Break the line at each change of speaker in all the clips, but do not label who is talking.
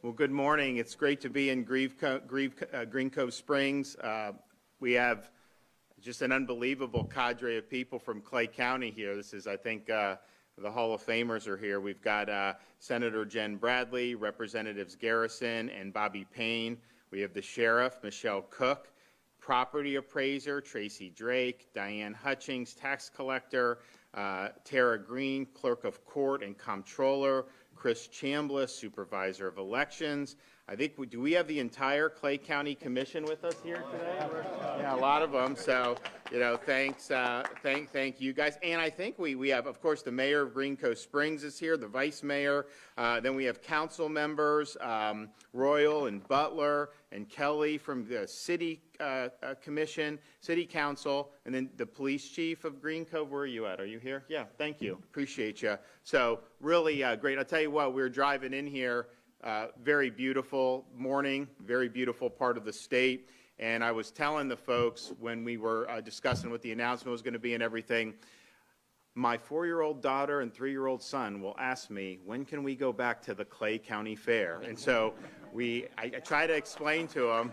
Well, good morning. It's great to be in Green Cove Springs. We have just an unbelievable cadre of people from Clay County here. This is, I think, the Hall of Famers are here. We've got Senator Jen Bradley, Representatives Garrison and Bobby Payne. We have the Sheriff, Michelle Cook, Property Appraiser, Tracy Drake, Diane Hutchings, Tax Collector, Tara Green, Clerk of Court and Comptroller, Chris Chambliss, Supervisor of Elections. I think, do we have the entire Clay County Commission with us here today? Yeah, a lot of them. So, thanks, thank you guys. And I think we have, of course, the Mayor of Green Cove Springs is here, the Vice Mayor. Then we have council members, Royal and Butler and Kelly from the City Commission, City Council, and then the Police Chief of Green Cove. Where are you at? Are you here? Yeah, thank you. Appreciate you. So really great. I'll tell you what, we were driving in here, very beautiful morning, very beautiful part of the state. And I was telling the folks when we were discussing what the announcement was going to be and everything, my 4-year-old daughter and 3-year-old son will ask me, when can we go back to the Clay County Fair? And so I try to explain to them,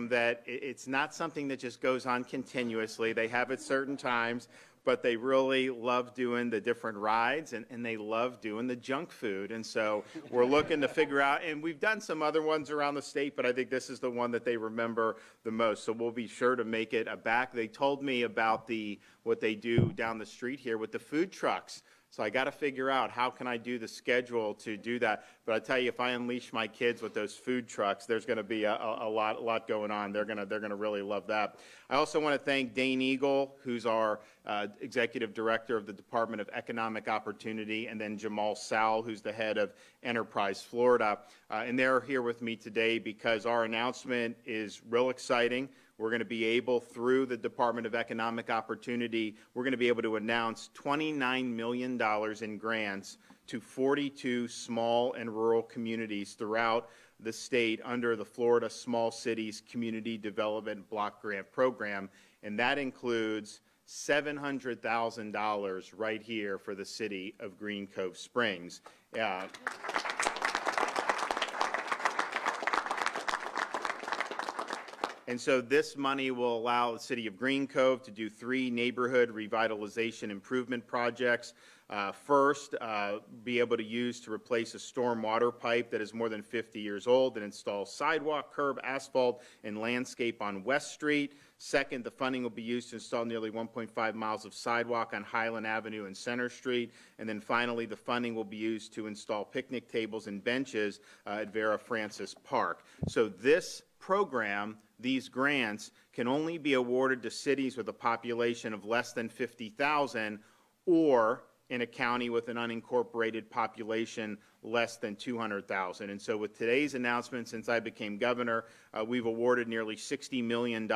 that it's not something that just goes on continuously. They have at certain times, but they really love doing the different rides and they love doing the junk food. And so we're looking to figure out, and we've done some other ones around the state, but I think this is the one that they remember the most. So we'll be sure to make it a back. They told me about what they do down the street here with the food trucks. So I got to figure out how can I do the schedule to do that. But I tell you, if I unleash my kids with those food trucks, there's going to be a lot going on. They're going to really love that. I also want to thank Dane Eagle, who's our Executive Director of the Department of Economic Opportunity, and then Jamal Sowell, who's the head of Enterprise Florida. And they're here with me today because our announcement is real exciting. We're going to be able, through the Department of Economic Opportunity, we're going to be able to announce $29 million in grants to 42 small and rural communities throughout the state under the Florida Small Cities Community Development Block Grant Program. And that includes $700,000 right here for the city of Green Cove Springs. And so this money will allow the city of Green Cove to do 3 neighborhood revitalization improvement projects. First, be able to use to replace a storm water pipe that is more than 50 years old and install sidewalk, curb, asphalt, and landscape on West Street. Second, the funding will be used to install nearly 1.5 miles of sidewalk on Highland Avenue and Center Street. And then finally, the funding will be used to install picnic tables and benches at Vera Francis Park. So this program, these grants, can only be awarded to cities with a population of less than 50,000 or in a county with an unincorporated population less than 200,000. And so with today's announcement, since I became governor, we've awarded nearly $60 million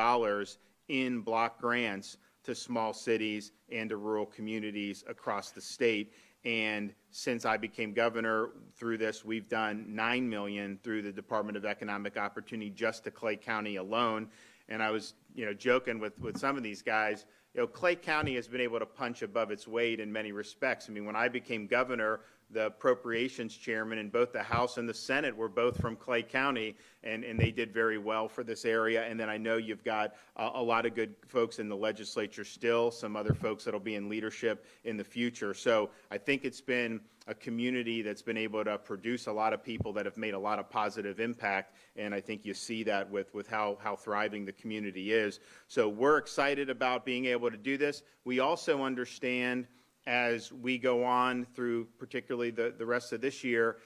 in block grants to small cities and to rural communities across the state. And since I became governor, through this, we've done $9 million through the Department of Economic Opportunity just to Clay County alone. And I was, joking with some of these guys. Clay County has been able to punch above its weight in many respects. I mean, when I became governor, the appropriations chairman in both the House and the Senate were both from Clay County, and they did very well for this area. And then I know you've got a lot of good folks in the legislature still, some other folks that'll be in leadership in the future. So I think it's been a community that's been able to produce a lot of people that have made a lot of positive impact, and I think you see that with how thriving the community is. So we're excited about being able to do this. We also understand as we go on through particularly the rest of this year,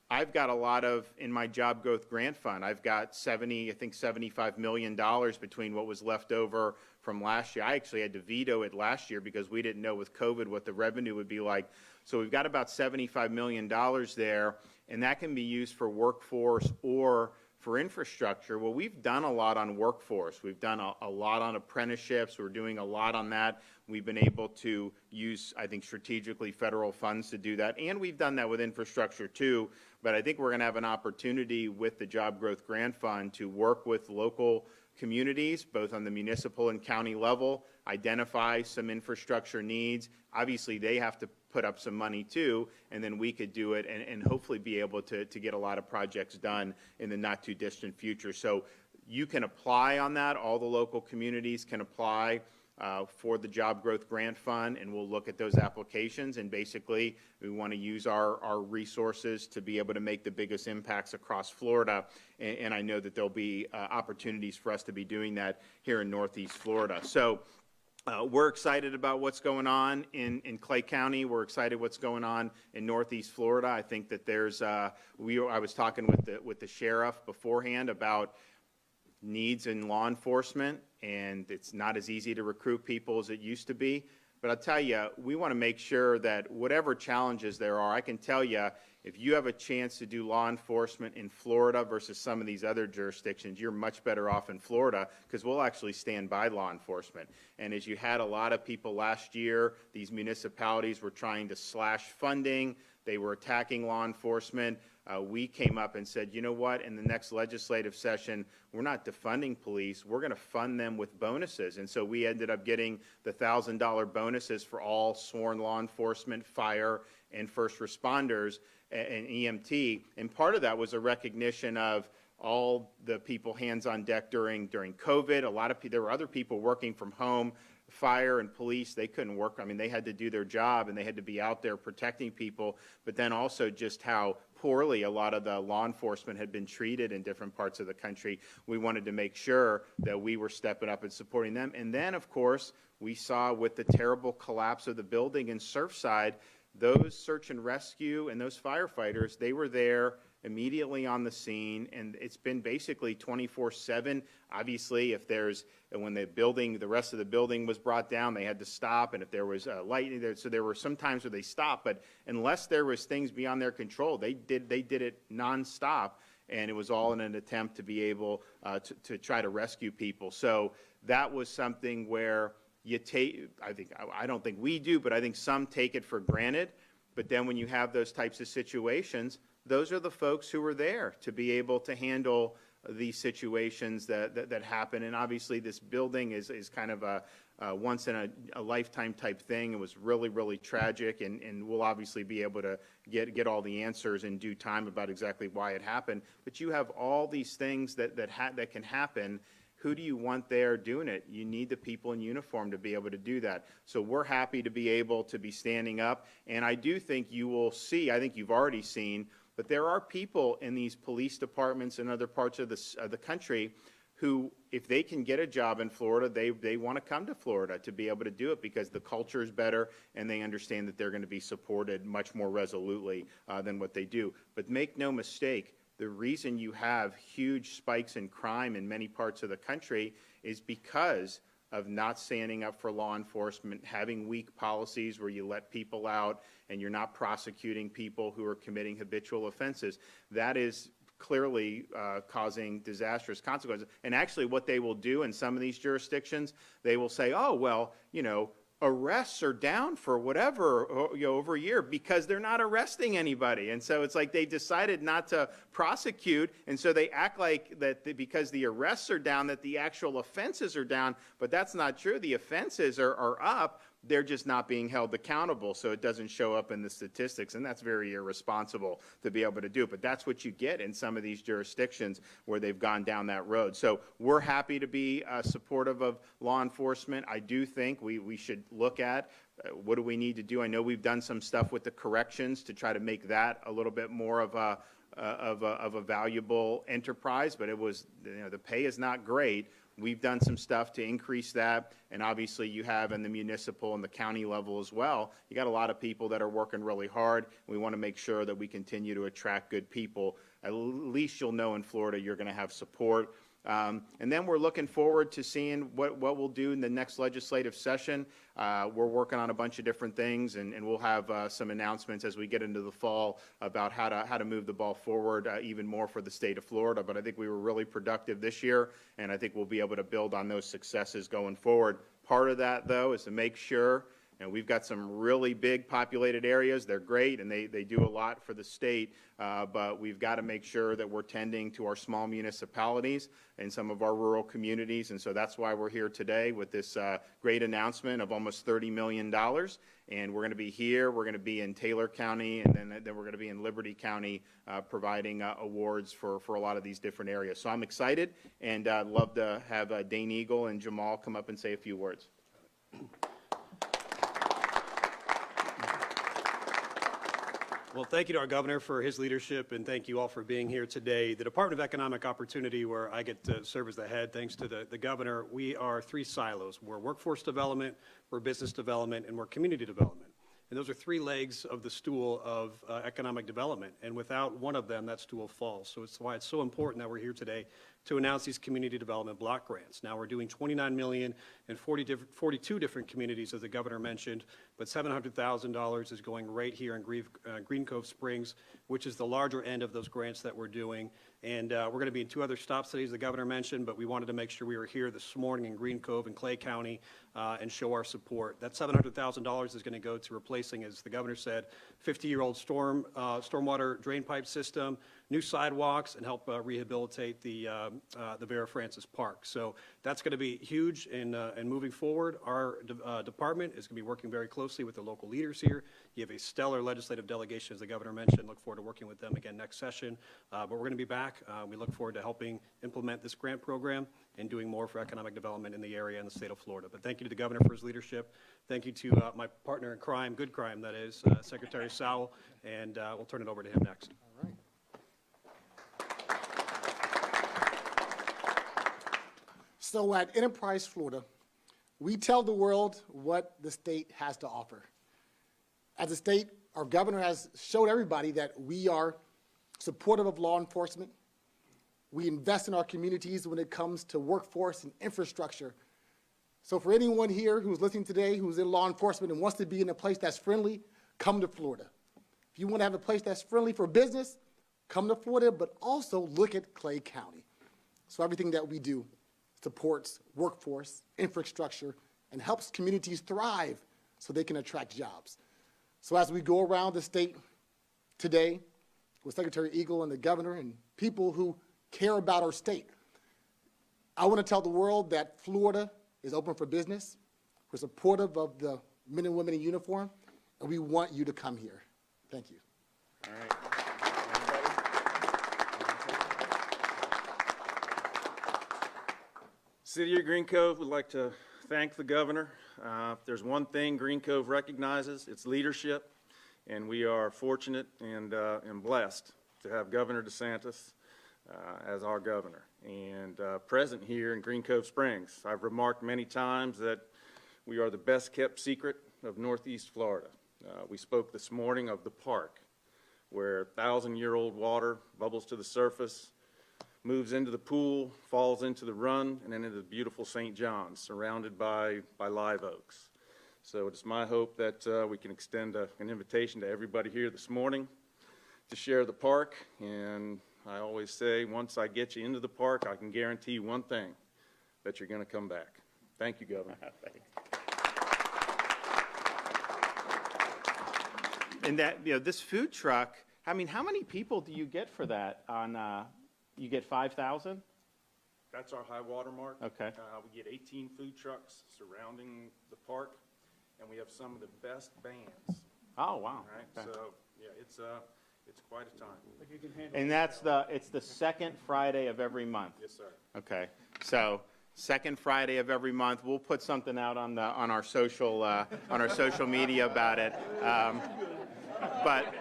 I've got a lot in my job growth grant fund. I've got $75 million between what was left over from last year. I actually had to veto it last year because we didn't know with COVID what the revenue would be like. So we've got about $75 million there, and that can be used for workforce or for infrastructure. Well, we've done a lot on workforce. We've done a lot on apprenticeships. We're doing a lot on that. We've been able to use, I think, strategically federal funds to do that. And we've done that with infrastructure too. But I think we're going to have an opportunity with the Job Growth Grant Fund to work with local communities, both on the municipal and county level, identify some infrastructure needs. Obviously, they have to put up some money too, and then we could do it and hopefully be able to get a lot of projects done in the not too distant future. So you can apply on that. All the local communities can apply for the Job Growth Grant Fund, and we'll look at those applications. And basically, we want to use our resources to be able to make the biggest impacts across Florida. And I know that there'll be opportunities for us to be doing that here in Northeast Florida. So we're excited about what's going on in Clay County. We're excited what's going on in Northeast Florida. I think that there's I was talking with the sheriff beforehand about needs in law enforcement, and it's not as easy to recruit people as it used to be. But I'll tell you, we want to make sure that whatever challenges there are, I can tell you, if you have a chance to do law enforcement in Florida versus some of these other jurisdictions, you're much better off in Florida because we'll actually stand by law enforcement. And as you had a lot of people last year, these municipalities were trying to slash funding. They were attacking law enforcement. We came up and said, you know what, in the next legislative session, we're not defunding police, we're going to fund them with bonuses. And so we ended up getting the $1,000 bonuses for all sworn law enforcement, fire, and first responders and EMT. And part of that was a recognition of all the people hands on deck during COVID. A lot of there were other people working from home. Fire and police, they couldn't work. I mean, they had to do their job and they had to be out there protecting people, but then also just how poorly a lot of the law enforcement had been treated in different parts of the country. We wanted to make sure that we were stepping up and supporting them. And then, of course, we saw with the terrible collapse of the building in Surfside, those search and rescue and those firefighters, they were there immediately on the scene, and it's been basically 24/7. Obviously, if when the rest of the building was brought down, they had to stop, and if there was lightning there, so there were some times where they stopped, but unless there was things beyond their control, they did it nonstop, and it was all in an attempt to be able to try to rescue people. So that was something where I don't think we do, but I think some take it for granted. But then when you have those types of situations, those are the folks who are there to be able to handle these situations that happen. And obviously this building is kind of a once in a lifetime type thing. It was really, really tragic, and we'll obviously be able to get all the answers in due time about exactly why it happened. But you have all these things that can happen. Who do you want there doing it? You need the people in uniform to be able to do that. So we're happy to be able to be standing up. And I do think you will see, I think you've already seen, but there are people in these police departments and other parts of the country who, if they can get a job in Florida, they want to come to Florida to be able to do it because the culture is better and they understand that they're going to be supported much more resolutely than what they do. But make no mistake, the reason you have huge spikes in crime in many parts of the country is because of not standing up for law enforcement, having weak policies where you let people out and you're not prosecuting people who are committing habitual offenses. That is clearly causing disastrous consequences. And actually what they will do in some of these jurisdictions, they will say, oh, well, arrests are down for whatever, over a year because they're not arresting anybody. And so it's like they decided not to prosecute, and so they act like that because the arrests are down, that the actual offenses are down, but that's not true. The offenses are up. They're just not being held accountable, so it doesn't show up in the statistics, and that's very irresponsible to be able to do. But that's what you get in some of these jurisdictions where they've gone down that road. So we're happy to be supportive of law enforcement. I do think we should look at what do we need to do. I know we've done some stuff with the corrections to try to make that a little bit more of a valuable enterprise, but it was, the pay is not great. We've done some stuff to increase that, and obviously you have in the municipal and the county level as well. You got a lot of people that are working really hard. We want to make sure that we continue to attract good people. At least you'll know in Florida you're going to have support. And then we're looking forward to seeing what we'll do in the next legislative session. We're working on a bunch of different things, and we'll have some announcements as we get into the fall about how to move the ball forward even more for the state of Florida. But I think we were really productive this year, and I think we'll be able to build on those successes going forward. Part of that, though, is to make sure And we've got some really big populated areas. They're great, and they do a lot for the state, but we've got to make sure that we're tending to our small municipalities and some of our rural communities. And so that's why we're here today with this great announcement of almost $30 million. And we're going to be here, we're going to be in Taylor County, and then we're going to be in Liberty County providing awards for a lot of these different areas. So I'm excited, and I'd love to have Dane Eagle and Jamal come up and say a few words.
Well, thank you to our governor for his leadership, and thank you all for being here today. The Department of Economic Opportunity, where I get to serve as the head, thanks to the governor, we are three silos. We're workforce development, we're business development, and we're community development. And those are three legs of the stool of economic development. And without one of them, that stool falls. So it's why it's so important that we're here today to announce these community development block grants. Now we're doing $29 million in 42 different communities, as the governor mentioned, but $700,000 is going right here in Green Cove Springs, which is the larger end of those grants that we're doing. And we're going to be in 2 other stop cities the governor mentioned, but we wanted to make sure we were here this morning in Green Cove and Clay County and show our support. That $700,000 is going to go to replacing, as the governor said, 50-year-old stormwater drain pipe system, new sidewalks, and help rehabilitate the Vera Francis Park. So that's going to be huge in moving forward. Our department is going to be working very closely with the local leaders here. You have a stellar legislative delegation, as the governor mentioned. Look forward to working with them again next session. But we're going to be back. We look forward to helping implement this grant program and doing more for economic development in the area and the state of Florida. But thank you to the governor for his leadership. Thank you to my partner in crime, good crime, that is, Secretary Sowell. And we'll turn it over to him next.
All right. So at Enterprise Florida, we tell the world what the state has to offer. As a state, our governor has showed everybody that we are supportive of law enforcement. We invest in our communities when it comes to workforce and infrastructure. So for anyone here who's listening today who's in law enforcement and wants to be in a place that's friendly, come to Florida. If you want to have a place that's friendly for business, come to Florida, but also look at Clay County. So everything that we do supports workforce, infrastructure, and helps communities thrive so they can attract jobs. So as we go around the state today with Secretary Eagle and the governor and people who care about our state, I want to tell the world that Florida is open for business. We're supportive of the men and women in uniform, and we want you to come here. Thank you.
All right.
City of Green Cove would like to thank the governor. If there's one thing Green Cove recognizes, it's leadership, and we are fortunate and blessed to have Governor DeSantis as our governor and present here in Green Cove Springs. I've remarked many times that we are the best kept secret of Northeast Florida. We spoke this morning of the park, where 1,000-year-old water bubbles to the surface, moves into the pool, falls into the run, and then into the beautiful St. John's, surrounded by live oaks. So it's my hope that we can extend an invitation to everybody here this morning to share the park. And I always say, once I get you into the park, I can guarantee you one thing, that you're going to come back. Thank you, Governor.
And that, this food truck, I mean, how many people do you get for that on, you get 5,000?
That's our high water mark.
Okay.
We get 18 food trucks surrounding the park, and we have some of the best bands.
Oh, wow.
Right?
Okay.
So, yeah, it's quite a time.
And it's the second Friday of every month?
Yes, sir.
Okay. So, second Friday of every month, we'll put something out on our social media about it. But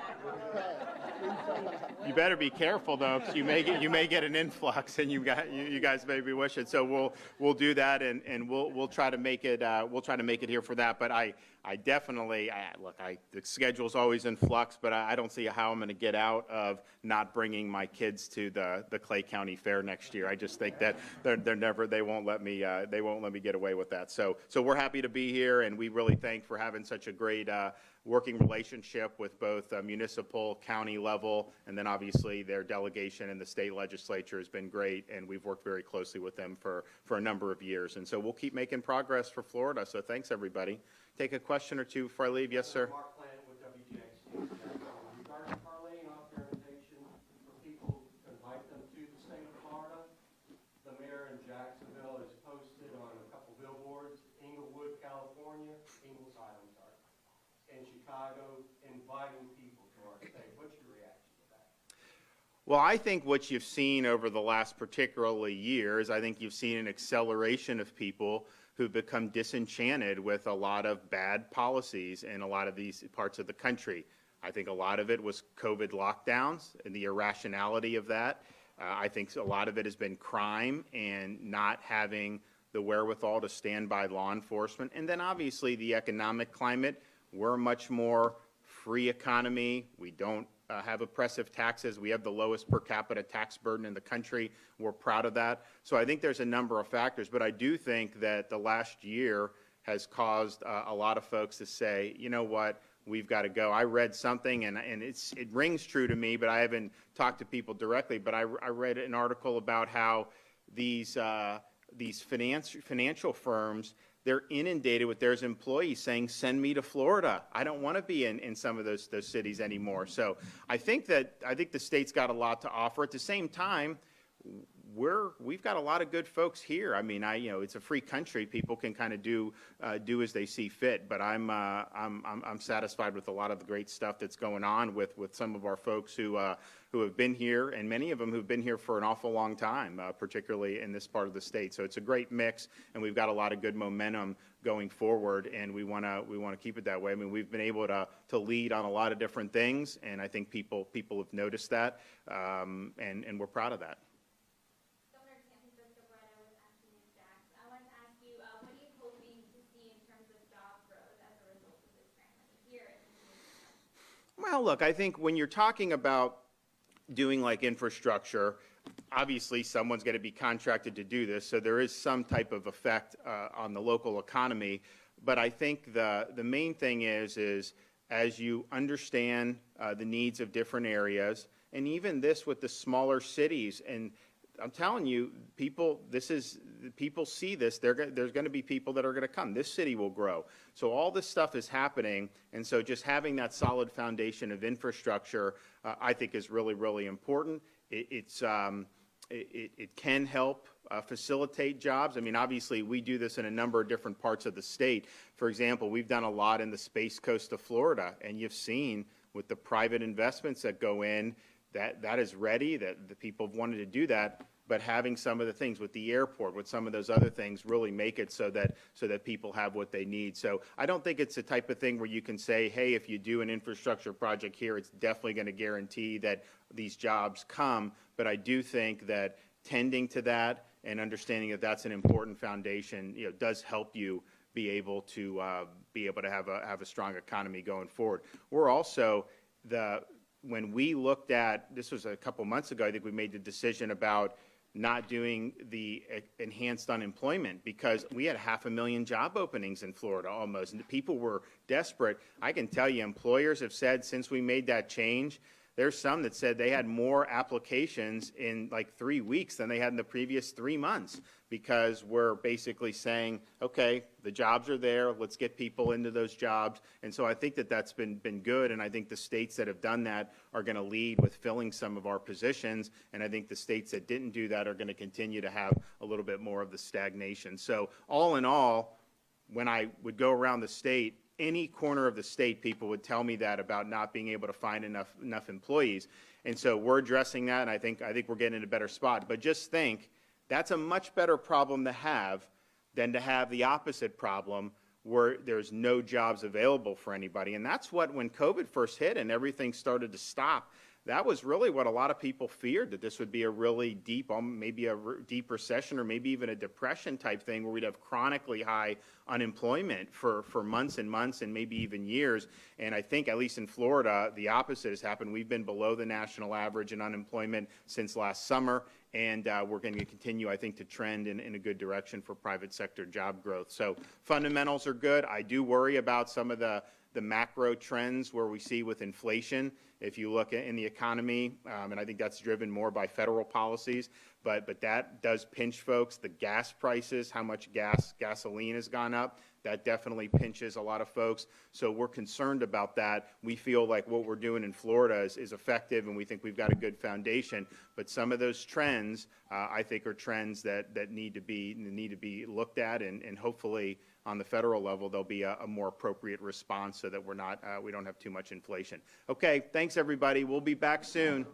you better be careful, though, because you may get an influx, and you guys may be wishing. So we'll do that, and we'll try to make it here for that. But I definitely look. The schedule's always in flux, but I don't see how I'm going to get out of not bringing my kids to the Clay County Fair next year. I just think that they won't let me get away with that. So we're happy to be here, and we really thank for having such a great working relationship with both municipal, county level, and then obviously their delegation in the state legislature has been great, and we've worked very closely with them for a number of years. And so we'll keep making progress for Florida. So thanks, everybody. take a question or two before I leave. Yes, sir.
Mark Plant with WGXT. Regarding parlaying off their invitation for people to invite them to the state of Florida, the mayor in Jacksonville has posted on a couple billboards, Inglewood, California, Ingalls Island, sorry, and Chicago, inviting people to our state. What's your reaction to that?
Well, I think what you've seen over the last particularly years, I think you've seen an acceleration of people who've become disenchanted with a lot of bad policies in a lot of these parts of the country. I think a lot of it was COVID lockdowns and the irrationality of that. I think a lot of it has been crime and not having the wherewithal to stand by law enforcement. And then obviously the economic climate. We're a much more free economy. We don't have oppressive taxes. We have the lowest per capita tax burden in the country. We're proud of that. So I think there's a number of factors, but I do think that the last year has caused a lot of folks to say, you know what, we've got to go. I read something, and it rings true to me, but I haven't talked to people directly, but I read an article about how these financial firms, they're inundated with their employees saying, send me to Florida. I don't want to be in some of those cities anymore. So I think the state's got a lot to offer. At the same time, we've got a lot of good folks here. I mean, it's a free country. People can kind of do as they see fit. But I'm satisfied with a lot of the great stuff that's going on with some of our folks who have been here, and many of them who've been here for an awful long time, particularly in this part of the state. So it's a great mix, and we've got a lot of good momentum going forward, and we want to keep it that way. I mean, we've been able to lead on a lot of different things, and I think people have noticed that, and we're proud of that. Well, look, I think when you're talking about doing like infrastructure, obviously someone's going to be contracted to do this, so there is some type of effect on the local economy. But I think the main thing is as you understand the needs of different areas, and even this with the smaller cities, and I'm telling you, people see this. There's going to be people that are going to come. This city will grow. So all this stuff is happening, and so just having that solid foundation of infrastructure, I think, is really, really important. It can help facilitate jobs. I mean, obviously, we do this in a number of different parts of the state. For example, we've done a lot in the Space Coast of Florida, and you've seen with the private investments that go in, that is ready, that the people have wanted to do that, but having some of the things with the airport, with some of those other things, really make it so that people have what they need. So I don't think it's the type of thing where you can say, hey, if you do an infrastructure project here, it's definitely going to guarantee that these jobs come. But I do think that tending to that and understanding that that's an important foundation, does help you be able to have a strong economy going forward. We're also when we looked at, this was a couple months ago, I think we made the decision about not doing the enhanced unemployment because we had 500,000 job openings in Florida almost, and people were desperate. I can tell you, employers have said since we made that change, there's some that said they had more applications in like 3 weeks than they had in the previous 3 months because we're basically saying, okay, the jobs are there, let's get people into those jobs. And so I think that that's been good, and I think the states that have done that are going to lead with filling some of our positions, and I think the states that didn't do that are going to continue to have a little bit more of the stagnation. So all in all, when I would go around the state, any corner of the state, people would tell me that about not being able to find enough employees. And so we're addressing that, and I think we're getting in a better spot. But just think, that's a much better problem to have than to have the opposite problem where there's no jobs available for anybody. And that's what, when COVID first hit and everything started to stop, that was really what a lot of people feared, that this would be a really deep, maybe a deep recession or maybe even a depression type thing where we'd have chronically high unemployment for months and months and maybe even years. And I think, at least in Florida, the opposite has happened. We've been below the national average in unemployment since last summer, and we're going to continue, I think, to trend in a good direction for private sector job growth. So fundamentals are good. I do worry about some of the the macro trends where we see with inflation. If you look in the economy, and I think that's driven more by federal policies, but that does pinch folks. The gas prices, how much gasoline has gone up, that definitely pinches a lot of folks. So we're concerned about that. We feel like what we're doing in Florida is effective, and we think we've got a good foundation. But some of those trends, I think, are trends that need to be looked at, and hopefully on the federal level there'll be a more appropriate response so that we don't have too much inflation. Okay, thanks everybody. We'll be back soon.